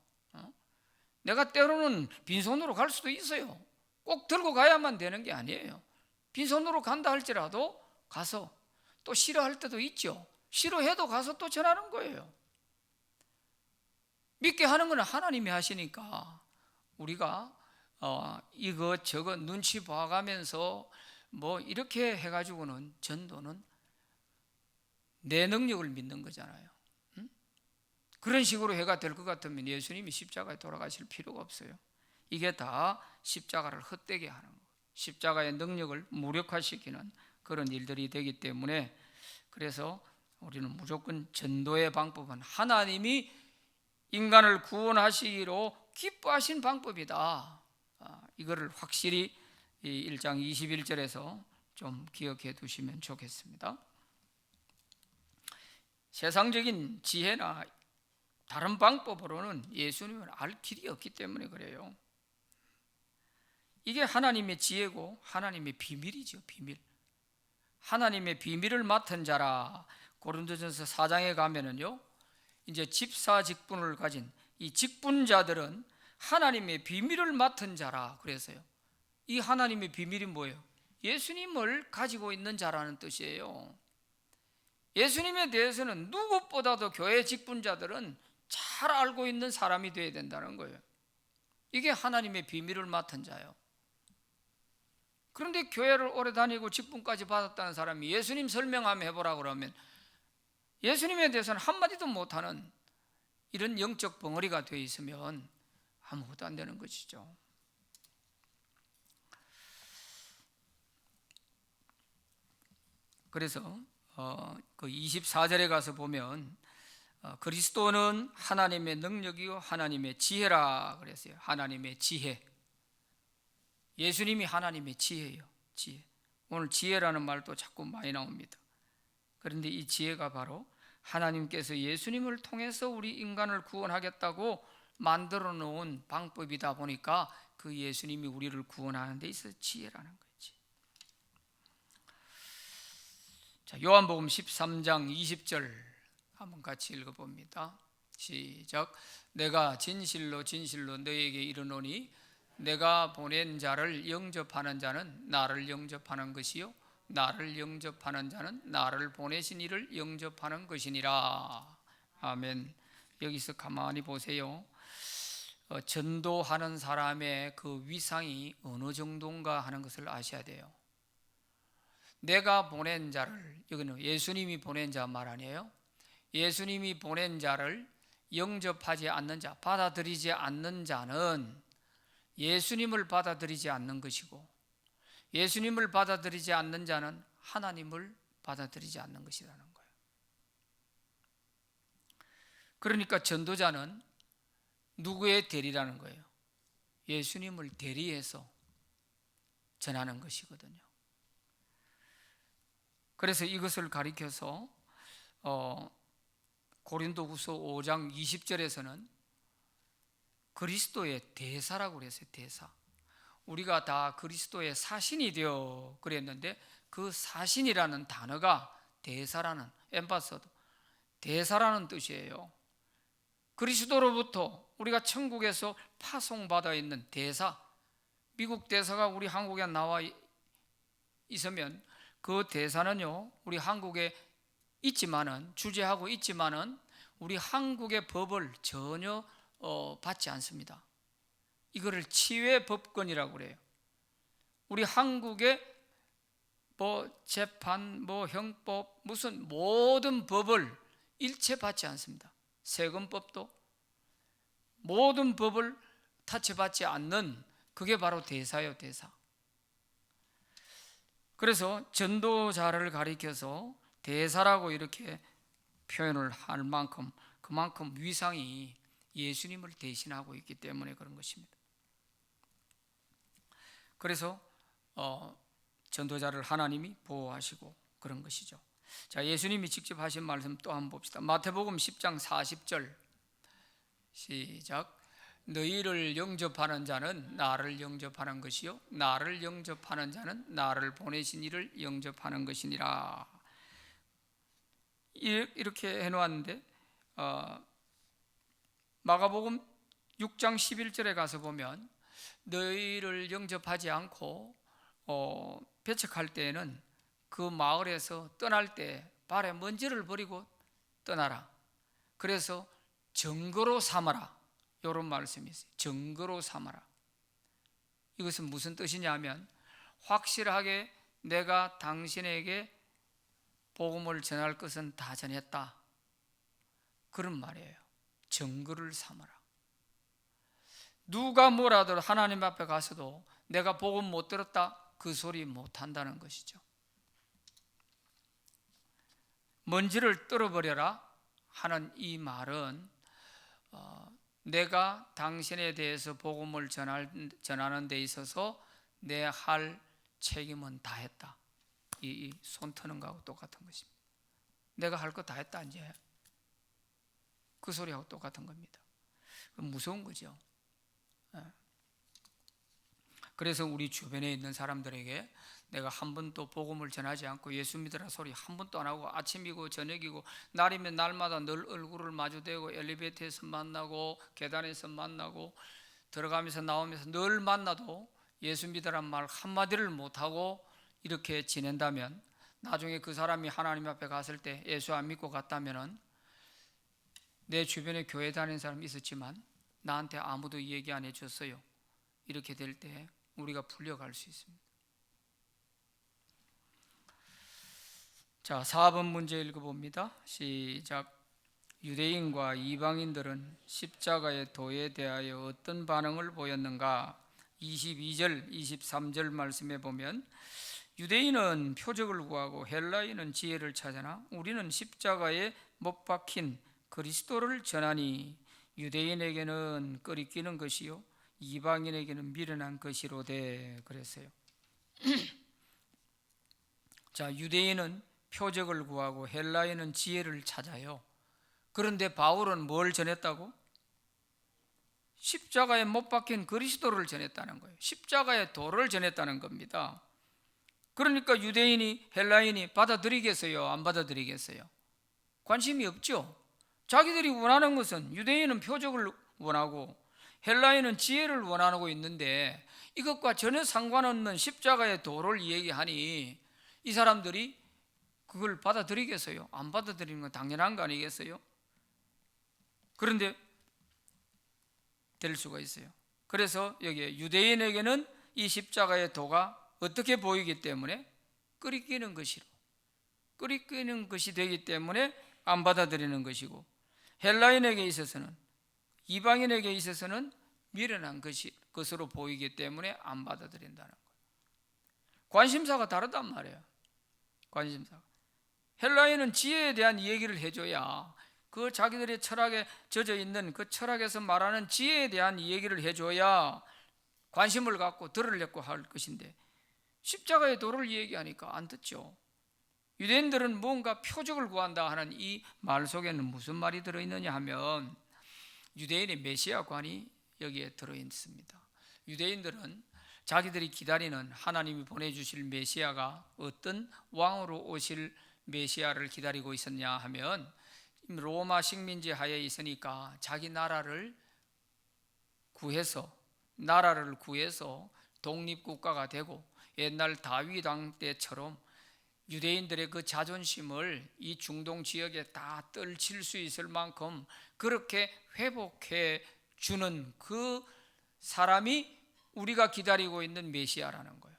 내가 때로는 빈손으로 갈 수도 있어요. 꼭 들고 가야만 되는 게 아니에요. 빈손으로 간다 할지라도 가서 또 싫어할 때도 있죠. 싫어해도 가서 또 전하는 거예요. 믿게 하는 건 하나님이 하시니까 우리가 이것저것 눈치 봐가면서 뭐 이렇게 해가지고는 전도는 내 능력을 믿는 거잖아요. 그런 식으로 해가 될 것 같으면 예수님이 십자가에 돌아가실 필요가 없어요. 이게 다 십자가를 헛되게 하는 거예요. 십자가의 능력을 무력화시키는 그런 일들이 되기 때문에 그래서 우리는 무조건 전도의 방법은 하나님이 인간을 구원하시기로 기뻐하신 방법이다. 이거를 확실히 1장 21절에서 좀 기억해 두시면 좋겠습니다. 세상적인 지혜나 다른 방법으로는 예수님을 알 길이 없기 때문에 그래요. 이게 하나님의 지혜고 하나님의 비밀이죠. 비밀. 하나님의 비밀을 맡은 자라. 고린도전서 4장에 가면은요, 이제 집사 직분을 가진 이 직분자들은 하나님의 비밀을 맡은 자라 그래서요. 이 하나님의 비밀이 뭐예요? 예수님을 가지고 있는 자라는 뜻이에요. 예수님에 대해서는 누구보다도 교회 직분자들은 잘 알고 있는 사람이 되어야 된다는 거예요. 이게 하나님의 비밀을 맡은 자예요. 그런데 교회를 오래 다니고 직분까지 받았다는 사람이 예수님 설명하면 해보라 그러면 예수님에 대해서는 한마디도 못하는 이런 영적 벙어리가 되어 있으면 아무것도 안 되는 것이죠. 그래서 그 24절에 가서 보면 그리스도는 하나님의 능력이요 하나님의 지혜라 그랬어요. 하나님의 지혜. 예수님이 하나님의 지혜예요. 지혜. 오늘 지혜라는 말도 자꾸 많이 나옵니다. 그런데 이 지혜가 바로 하나님께서 예수님을 통해서 우리 인간을 구원하겠다고 만들어 놓은 방법이다 보니까 그 예수님이 우리를 구원하는 데 있어서 지혜라는 거지. 자, 요한복음 13장 20절 한번 같이 읽어봅니다. 시작. 내가 진실로 진실로 너에게 이르노니 내가 보낸 자를 영접하는 자는 나를 영접하는 것이요 나를 영접하는 자는 나를 보내신 이를 영접하는 것이니라. 아멘. 여기서 가만히 보세요. 전도하는 사람의 그 위상이 어느 정도인가 하는 것을 아셔야 돼요. 내가 보낸 자를, 여기는 예수님이 보낸 자 말 아니에요? 예수님이 보낸 자를 영접하지 않는 자, 받아들이지 않는 자는 예수님을 받아들이지 않는 것이고, 예수님을 받아들이지 않는 자는 하나님을 받아들이지 않는 것이라는 거예요. 그러니까 전도자는 누구의 대리라는 거예요? 예수님을 대리해서 전하는 것이거든요. 그래서 이것을 가리켜서 고린도후서 5장 20절에서는 그리스도의 대사라고 그랬어요. 대사. 우리가 다 그리스도의 사신이 되어 그랬는데 그 사신이라는 단어가 대사라는, 엠바서더, 대사라는 뜻이에요. 그리스도로부터 우리가 천국에서 파송받아 있는 대사, 미국 대사가 우리 한국에 나와 있으면 그 대사는요, 우리 한국에 있지만은, 주재하고 있지만은 우리 한국의 법을 전혀 받지 않습니다. 이거를 치외 법권이라고 그래요. 우리 한국의 재판, 형법, 무슨 모든 법을 일체 받지 않습니다. 세금법도 모든 법을 타치받지 않는, 그게 바로 대사예요. 대사. 그래서 전도자를 가리켜서 대사라고 이렇게 표현을 할 만큼, 그만큼 위상이 예수님을 대신하고 있기 때문에 그런 것입니다. 그래서 전도자를 하나님이 보호하시고 그런 것이죠. 자, 예수님이 직접 하신 말씀 또 한번 봅시다. 마태복음 10장 40절 시작. 너희를 영접하는 자는 나를 영접하는 것이요 나를 영접하는 자는 나를 보내신 이를 영접하는 것이니라. 이렇게 해놓았는데 마가복음 6장 11절에 가서 보면 너희를 영접하지 않고 배척할 때에는 그 마을에서 떠날 때 발에 먼지를 버리고 떠나라. 그래서 증거로 삼아라. 이런 말씀이 있어요. 증거로 삼아라. 이것은 무슨 뜻이냐면 확실하게 내가 당신에게 복음을 전할 것은 다 전했다, 그런 말이에요. 증거를 삼아라. 누가 뭐라도 하나님 앞에 가서도 내가 복음 못 들었다, 그 소리 못 한다는 것이죠. 먼지를 떨어버려라 하는 이 말은 내가 당신에 대해서 복음을 전하는 데 있어서 내 할 책임은 다 했다. 이 손 터는 거하고 똑같은 것입니다. 내가 할 거 다 했다, 이제 그 소리하고 똑같은 겁니다. 무서운 거죠. 그래서 우리 주변에 있는 사람들에게 내가 한 번도 복음을 전하지 않고 예수 믿으라 소리 한 번도 안 하고 아침이고 저녁이고 날이면 날마다 늘 얼굴을 마주대고 엘리베이터에서 만나고 계단에서 만나고 들어가면서 나오면서 늘 만나도 예수 믿으란 말 한마디를 못하고 이렇게 지낸다면 나중에 그 사람이 하나님 앞에 갔을 때 예수 안 믿고 갔다면 내 주변에 교회 다니는 사람이 있었지만 나한테 아무도 얘기 안 해줬어요. 이렇게 될 때 우리가 풀려갈 수 있습니다. 자, 4번 문제 읽어봅니다. 시작. 유대인과 이방인들은 십자가의 도에 대하여 어떤 반응을 보였는가? 22절, 23절 말씀에 보면 유대인은 표적을 구하고 헬라인은 지혜를 찾으나 우리는 십자가에 못 박힌 그리스도를 전하니 유대인에게는 끄리끼는 것이요 이방인에게는 미련한 것이로되 그랬어요. 자, 유대인은 표적을 구하고 헬라인은 지혜를 찾아요. 그런데 바울은 뭘 전했다고? 십자가에 못 박힌 그리스도를 전했다는 거예요. 십자가의 도를 전했다는 겁니다. 그러니까 유대인이 헬라인이 받아들이겠어요? 안 받아들이겠어요? 관심이 없죠. 자기들이 원하는 것은 유대인은 표적을 원하고 헬라인은 지혜를 원하고 있는데 이것과 전혀 상관없는 십자가의 도를 얘기하니 이 사람들이 그걸 받아들이겠어요? 안 받아들이는 건 당연한 거 아니겠어요? 그런데 될 수가 있어요. 그래서 여기에 유대인에게는 이 십자가의 도가 어떻게 보이기 때문에 끄리끼는 것이 되기 때문에 안 받아들이는 것이고 헬라인에게 있어서는 이방인에게 있어서는 미련한 것으로 보이기 때문에 안 받아들인다는 거예요. 관심사가 다르단 말이에요. 관심사가. 헬라인은 지혜에 대한 얘기를 해줘야 그 자기들의 철학에 젖어 있는 그 철학에서 말하는 지혜에 대한 얘기를 해줘야 관심을 갖고 들으려고 할 것인데 십자가의 도를 얘기하니까 안 듣죠. 유대인들은 뭔가 표적을 구한다 하는 이 말 속에는 무슨 말이 들어있느냐 하면 유대인의 메시아관이 여기에 들어있습니다. 유대인들은 자기들이 기다리는 하나님이 보내주실 메시아가 어떤 왕으로 오실 메시아를 기다리고 있었냐 하면 로마 식민지 하에 있으니까 자기 나라를 구해서 독립국가가 되고 옛날 다윗 왕 때처럼 유대인들의 그 자존심을 이 중동 지역에 다 떨칠 수 있을 만큼 그렇게 회복해 주는 그 사람이 우리가 기다리고 있는 메시아라는 거예요.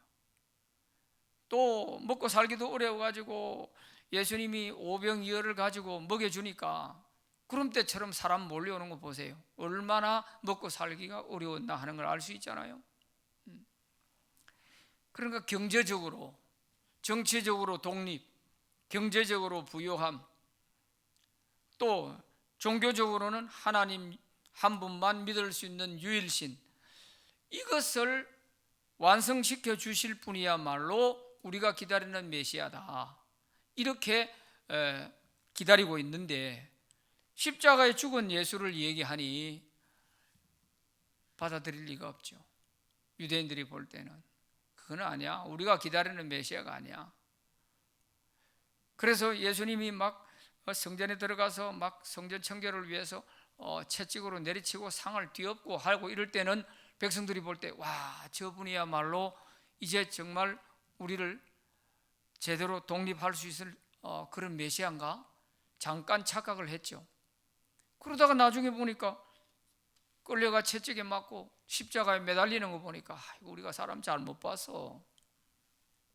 또 먹고 살기도 어려워가지고 예수님이 오병이어를 가지고 먹여주니까 구름 때처럼 사람 몰려오는 거 보세요. 얼마나 먹고 살기가 어려웠나 하는 걸 알 수 있잖아요. 그러니까 경제적으로, 정치적으로 독립, 경제적으로 부유함, 또 종교적으로는 하나님 한 분만 믿을 수 있는 유일신, 이것을 완성시켜 주실 분이야말로 우리가 기다리는 메시아다, 이렇게 기다리고 있는데 십자가에 죽은 예수를 얘기하니 받아들일 리가 없죠. 유대인들이 볼 때는 그건 아니야, 우리가 기다리는 메시아가 아니야. 그래서 예수님이 막 성전에 들어가서 막 성전 청결을 위해서 채찍으로 내리치고 상을 뒤엎고 하고 이럴 때는 백성들이 볼 때 와, 저분이야말로 이제 정말 우리를 제대로 독립할 수 있을 그런 메시아인가? 잠깐 착각을 했죠. 그러다가 나중에 보니까 끌려가 채찍에 맞고 십자가에 매달리는 거 보니까 우리가 사람 잘못 봐서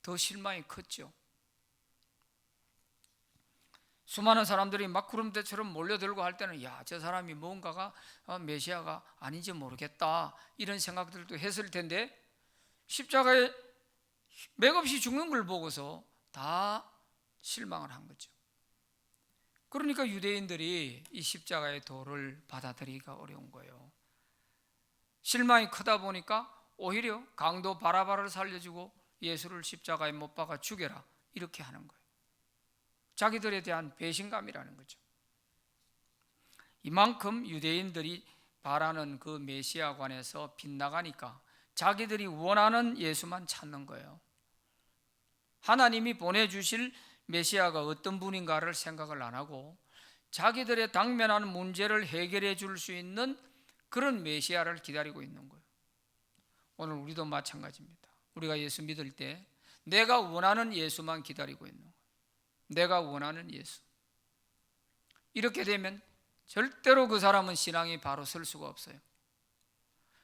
더 실망이 컸죠. 수많은 사람들이 막 구름대처럼 몰려들고 할 때는 야, 저 사람이 뭔가가 메시아가 아닌지 모르겠다, 이런 생각들도 했을 텐데 십자가에 맥없이 죽는 걸 보고서 다 실망을 한 거죠. 그러니까 유대인들이 이 십자가의 도를 받아들이기가 어려운 거예요. 실망이 크다 보니까 오히려 강도 바라바를 살려주고 예수를 십자가에 못 박아 죽여라, 이렇게 하는 거예요. 자기들에 대한 배신감이라는 거죠. 이만큼 유대인들이 바라는 그 메시아관에서 빗나가니까 자기들이 원하는 예수만 찾는 거예요. 하나님이 보내주실 메시아가 어떤 분인가를 생각을 안 하고 자기들의 당면한 문제를 해결해 줄 수 있는 그런 메시아를 기다리고 있는 거예요. 오늘 우리도 마찬가지입니다. 우리가 예수 믿을 때 내가 원하는 예수만 기다리고 있는 거예요. 내가 원하는 예수. 이렇게 되면 절대로 그 사람은 신앙이 바로 설 수가 없어요.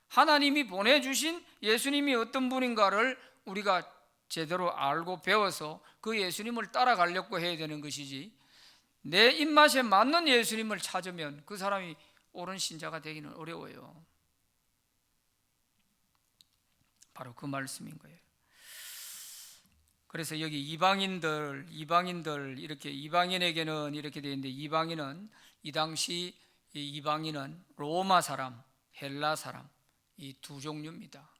하나님이 보내주신 예수님이 어떤 분인가를 우리가 제대로 알고 배워서 그 예수님을 따라가려고 해야 되는 것이지, 내 입맛에 맞는 예수님을 찾으면 그 사람이 옳은 신자가 되기는 어려워요. 바로 그 말씀인 거예요. 그래서 여기 이방인들 이렇게 이방인에게는 이렇게 되어 있는데, 이방인은 이 당시 이방인은 로마 사람, 헬라 사람, 이 두 종류입니다.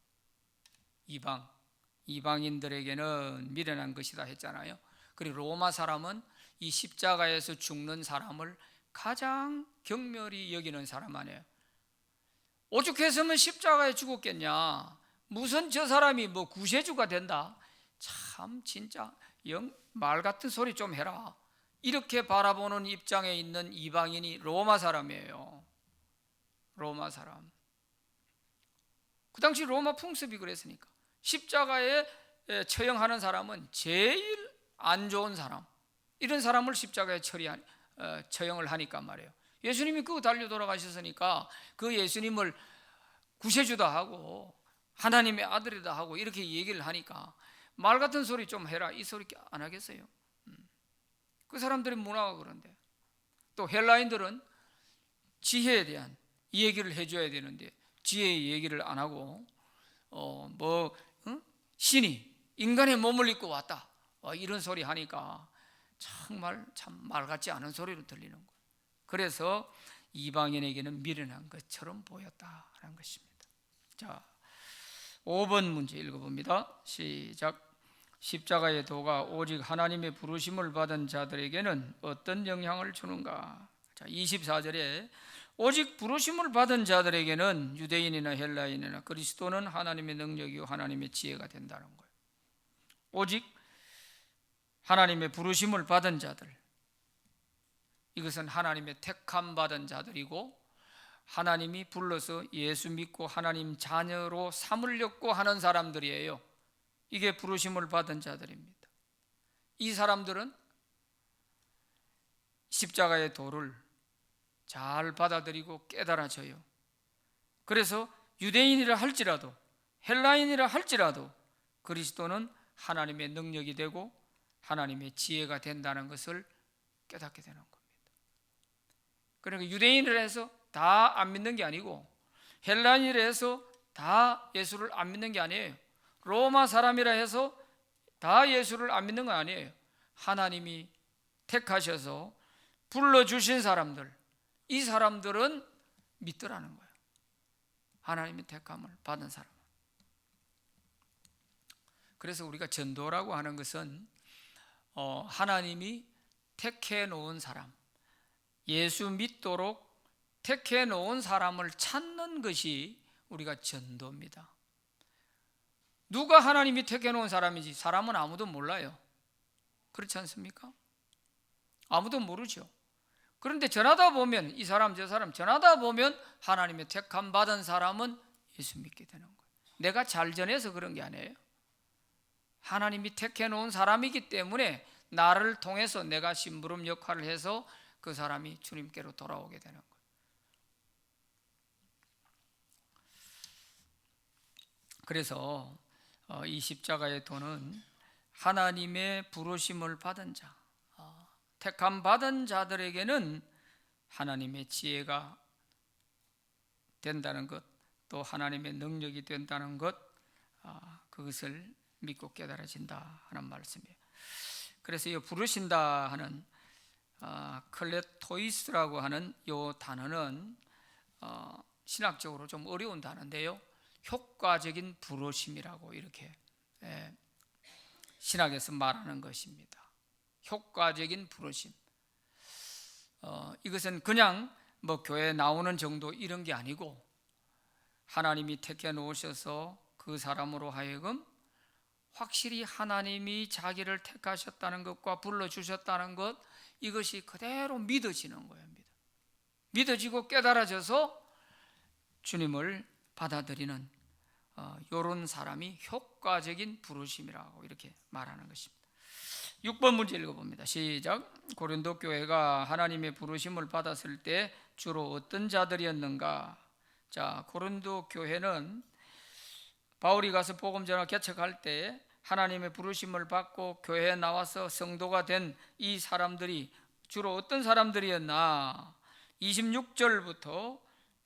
이방인들에게는 미련한 것이다 했잖아요. 그리고 로마 사람은 이 십자가에서 죽는 사람을 가장 경멸히 여기는 사람 아니에요. 오죽했으면 십자가에 죽었겠냐, 무슨 저 사람이 뭐 구세주가 된다, 참 진짜 영 말 같은 소리 좀 해라, 이렇게 바라보는 입장에 있는 이방인이 로마 사람이에요. 로마 사람. 그 당시 로마 풍습이 그랬으니까 십자가에 처형하는 사람은 제일 안 좋은 사람, 이런 사람을 십자가에 처형을 하니까 말이에요. 예수님이 그거 달려 돌아가셨으니까 그 예수님을 구세주다 하고 하나님의 아들이다 하고 이렇게 얘기를 하니까 말 같은 소리 좀 해라, 이 소리 안 하겠어요? 그 사람들의 문화가 그런데, 또 헬라인들은 지혜에 대한 이 얘기를 해줘야 되는데 지혜의 얘기를 안 하고 신이 인간의 몸을 입고 왔다, 이런 소리 하니까 정말 참 말 같지 않은 소리로 들리는 거예요. 그래서 이방인에게는 미련한 것처럼 보였다는 것입니다. 자, 5번 문제 읽어봅니다. 시작. 십자가의 도가 오직 하나님의 부르심을 받은 자들에게는 어떤 영향을 주는가? 자, 24절에 오직 부르심을 받은 자들에게는 유대인이나 헬라인이나 그리스도는 하나님의 능력이요 하나님의 지혜가 된다는 거예요. 오직 하나님의 부르심을 받은 자들, 이것은 하나님의 택함 받은 자들이고 하나님이 불러서 예수 믿고 하나님 자녀로 삼으려고 하는 사람들이에요. 이게 부르심을 받은 자들입니다. 이 사람들은 십자가의 도를 잘 받아들이고 깨달아져요. 그래서 유대인이라 할지라도 헬라인이라 할지라도 그리스도는 하나님의 능력이 되고 하나님의 지혜가 된다는 것을 깨닫게 되는 겁니다. 그러니까 유대인이라 해서 다 안 믿는 게 아니고 헬라인이라 해서 다 예수를 안 믿는 게 아니에요. 로마 사람이라 해서 다 예수를 안 믿는 거 아니에요. 하나님이 택하셔서 불러주신 사람들, 이 사람들은 믿더라는 거예요. 하나님의 택함을 받은 사람. 그래서 우리가 전도라고 하는 것은 하나님이 택해 놓은 사람, 예수 믿도록 택해 놓은 사람을 찾는 것이 우리가 전도입니다. 누가 하나님이 택해 놓은 사람인지 사람은 아무도 몰라요. 그렇지 않습니까? 아무도 모르죠. 그런데 전하다 보면 이 사람 저 사람 전하다 보면 하나님의 택함 받은 사람은 예수 믿게 되는 거예요. 내가 잘 전해서 그런 게 아니에요. 하나님이 택해 놓은 사람이기 때문에 나를 통해서 내가 심부름 역할을 해서 그 사람이 주님께로 돌아오게 되는 거예요. 그래서 이 십자가의 도는 하나님의 부르심을 받은 자, 택함 받은 자들에게는 하나님의 지혜가 된다는 것, 또 하나님의 능력이 된다는 것, 그것을 믿고 깨달아진다 하는 말씀이에요. 그래서 이 부르신다 하는 클레토이스라고 하는 이 단어는 신학적으로 좀 어려운 단어인데요, 효과적인 부르심이라고 이렇게 신학에서 말하는 것입니다. 효과적인 부르심. 이것은 그냥 뭐 교회에 나오는 정도 이런 게 아니고 하나님이 택해 놓으셔서 그 사람으로 하여금 확실히 하나님이 자기를 택하셨다는 것과 불러주셨다는 것, 이것이 그대로 믿어지는 거예요. 믿어지고 깨달아져서 주님을 받아들이는 이런 사람이 효과적인 부르심이라고 이렇게 말하는 것입니다. 6번 문제 읽어봅니다. 시작. 고린도 교회가 하나님의 부르심을 받았을 때 주로 어떤 자들이었는가? 자, 고린도 교회는 바울이 가서 복음 전하 개척할 때 하나님의 부르심을 받고 교회에 나와서 성도가 된 이 사람들이 주로 어떤 사람들이었나? 26절부터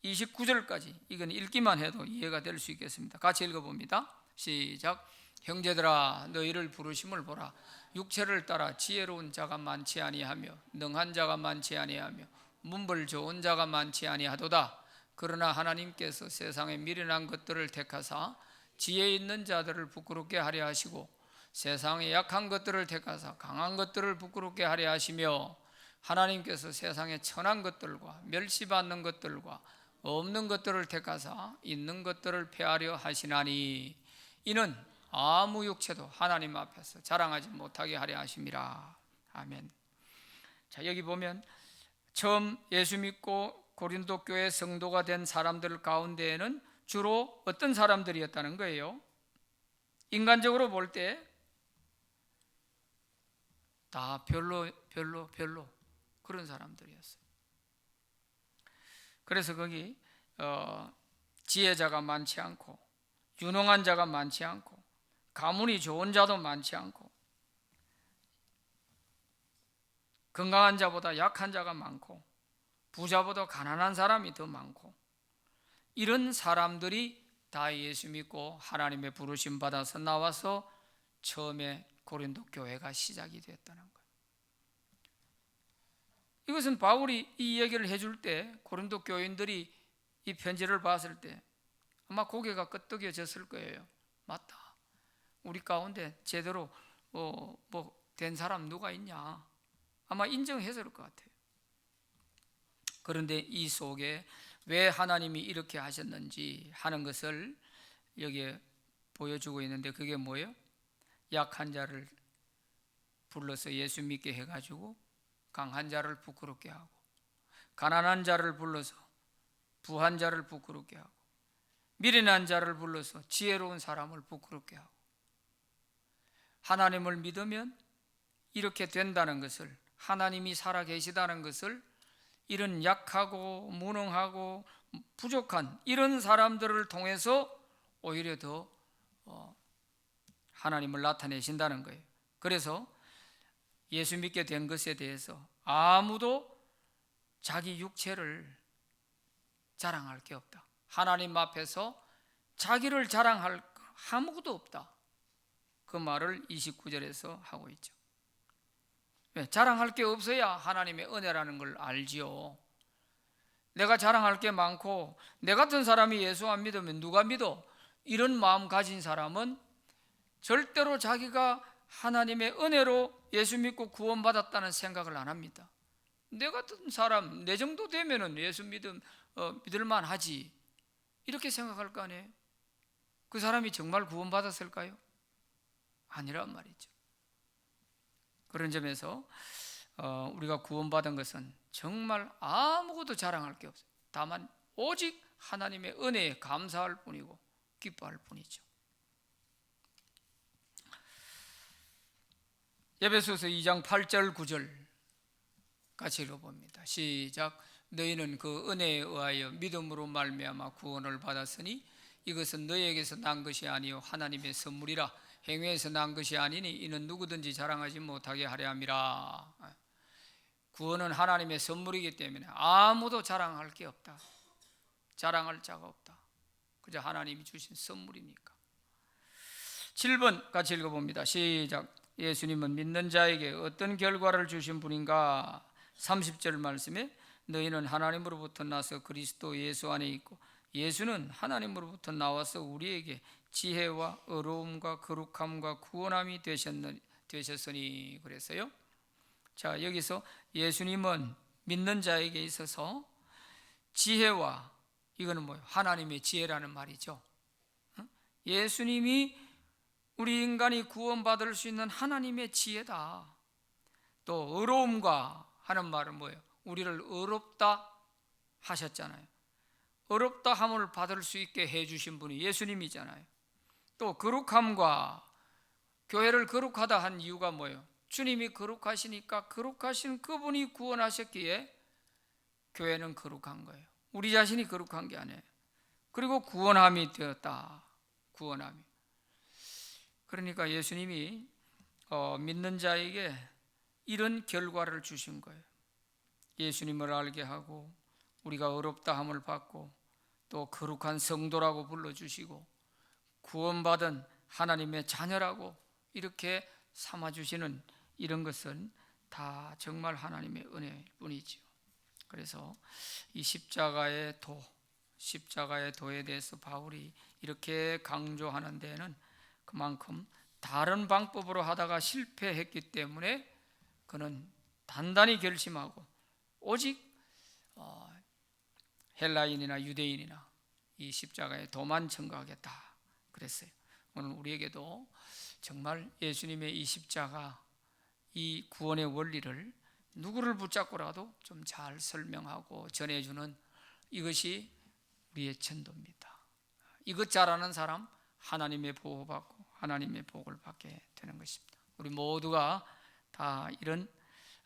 29절까지, 이건 읽기만 해도 이해가 될 수 있겠습니다. 같이 읽어봅니다. 시작. 형제들아, 너희를 부르심을 보라. 육체를 따라 지혜로운 자가 많지 아니하며 능한 자가 많지 아니하며 문벌 좋은 자가 많지 아니하도다. 그러나 하나님께서 세상에 미련한 것들을 택하사 지혜 있는 자들을 부끄럽게 하려 하시고 세상에 약한 것들을 택하사 강한 것들을 부끄럽게 하려 하시며 하나님께서 세상에 천한 것들과 멸시받는 것들과 없는 것들을 택하사 있는 것들을 폐하려 하시나니 이는 아무 육체도 하나님 앞에서 자랑하지 못하게 하려 하심이라. 아멘. 자, 여기 보면 처음 예수 믿고 고린도 교회 성도가 된 사람들 가운데에는 주로 어떤 사람들이었다는 거예요? 인간적으로 볼 때 다 별로 그런 사람들이었어요. 그래서 거기 지혜자가 많지 않고 유능한 자가 많지 않고 가문이 좋은 자도 많지 않고 건강한 자보다 약한 자가 많고 부자보다 가난한 사람이 더 많고, 이런 사람들이 다 예수 믿고 하나님의 부르심 받아서 나와서 처음에 고린도 교회가 시작이 됐다는 거예요. 이것은 바울이 이 얘기를 해줄 때 고린도 교인들이 이 편지를 봤을 때 아마 고개가 끄덕여졌을 거예요. 맞다. 우리 가운데 제대로 된 사람 누가 있냐? 아마 인정해서 그럴 것 같아요. 그런데 이 속에 왜 하나님이 이렇게 하셨는지 하는 것을 여기에 보여주고 있는데, 그게 뭐예요? 약한 자를 불러서 예수 믿게 해가지고 강한 자를 부끄럽게 하고, 가난한 자를 불러서 부한 자를 부끄럽게 하고, 미련한 자를 불러서 지혜로운 사람을 부끄럽게 하고, 하나님을 믿으면 이렇게 된다는 것을, 하나님이 살아계시다는 것을 이런 약하고 무능하고 부족한 이런 사람들을 통해서 오히려 더 하나님을 나타내신다는 거예요. 그래서 예수 믿게 된 것에 대해서 아무도 자기 육체를 자랑할 게 없다. 하나님 앞에서 자기를 자랑할 아무것도 없다. 그 말을 29절에서 하고 있죠. 자랑할 게 없어야 하나님의 은혜라는 걸 알지요. 내가 자랑할 게 많고 내 같은 사람이 예수 안 믿으면 누가 믿어? 이런 마음 가진 사람은 절대로 자기가 하나님의 은혜로 예수 믿고 구원받았다는 생각을 안 합니다. 내 같은 사람, 내 정도 되면은 예수 믿을만 하지, 이렇게 생각할 거 아니에요? 그 사람이 정말 구원받았을까요? 아니란 말이죠. 그런 점에서 우리가 구원받은 것은 정말 아무것도 자랑할 게 없어요. 다만 오직 하나님의 은혜에 감사할 뿐이고 기뻐할 뿐이죠. 에베소서 2장 8절 9절 같이 읽어봅니다. 시작. 너희는 그 은혜에 의하여 믿음으로 말미암아 구원을 받았으니 이것은 너희에게서 난 것이 아니요 하나님의 선물이라. 행위에서 난 것이 아니니 이는 누구든지 자랑하지 못하게 하려 함이라. 구원은 하나님의 선물이기 때문에 아무도 자랑할 게 없다. 자랑할 자가 없다. 그저 하나님이 주신 선물이니까. 7번 같이 읽어봅니다. 시작. 예수님은 믿는 자에게 어떤 결과를 주신 분인가? 30절 말씀에 너희는 하나님으로부터 나서 그리스도 예수 안에 있고 예수는 하나님으로부터 나와서 우리에게 지혜와 의로움과 거룩함과 구원함이 되셨으니 그랬어요. 자, 여기서 예수님은 믿는 자에게 있어서 지혜와, 이거는 뭐예요? 하나님의 지혜라는 말이죠. 예수님이 우리 인간이 구원받을 수 있는 하나님의 지혜다. 또 의로움과 하는 말은 뭐예요? 우리를 의롭다 하셨잖아요. 의롭다 함을 받을 수 있게 해주신 분이 예수님이잖아요. 또 거룩함과, 교회를 거룩하다 한 이유가 뭐예요? 주님이 거룩하시니까 거룩하신 그분이 구원하셨기에 교회는 거룩한 거예요. 우리 자신이 거룩한 게 아니에요. 그리고 구원함이 되었다. 구원함이. 그러니까 예수님이 믿는 자에게 이런 결과를 주신 거예요. 예수님을 알게 하고 우리가 의롭다 함을 받고 또 거룩한 성도라고 불러주시고 구원받은 하나님의 자녀라고 이렇게 삼아주시는 이런 것은 다 정말 하나님의 은혜일 뿐이죠. 그래서 이 십자가의 도에 대해서 바울이 이렇게 강조하는 데에는 그만큼 다른 방법으로 하다가 실패했기 때문에 그는 단단히 결심하고 오직 헬라인이나 유대인이나 이 십자가의 도만 청구하겠다 그랬어요. 오늘 우리에게도 정말 예수님의 이 십자가, 이 구원의 원리를 누구를 붙잡고라도 좀 잘 설명하고 전해주는 이것이 우리의 전도입니다. 이것 잘하는 사람 하나님의 보호받고 하나님의 복을 받게 되는 것입니다. 우리 모두가 다 이런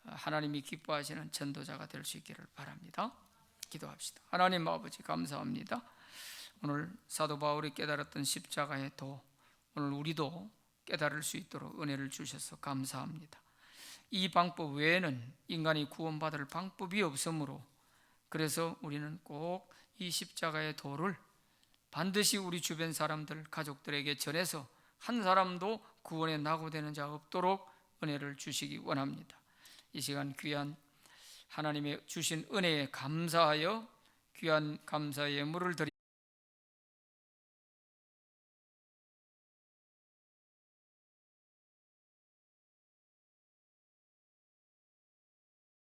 하나님이 기뻐하시는 전도자가 될 수 있기를 바랍니다. 기도합시다. 하나님 아버지 감사합니다. 오늘 사도 바울이 깨달았던 십자가의 도, 오늘 우리도 깨달을 수 있도록 은혜를 주셔서 감사합니다. 이 방법 외에는 인간이 구원받을 방법이 없으므로 그래서 우리는 꼭 이 십자가의 도를 반드시 우리 주변 사람들, 가족들에게 전해서 한 사람도 구원에 낙오되는 자 없도록 은혜를 주시기 원합니다. 이 시간 귀한 하나님의 주신 은혜에 감사하여 귀한 감사 예물을 드리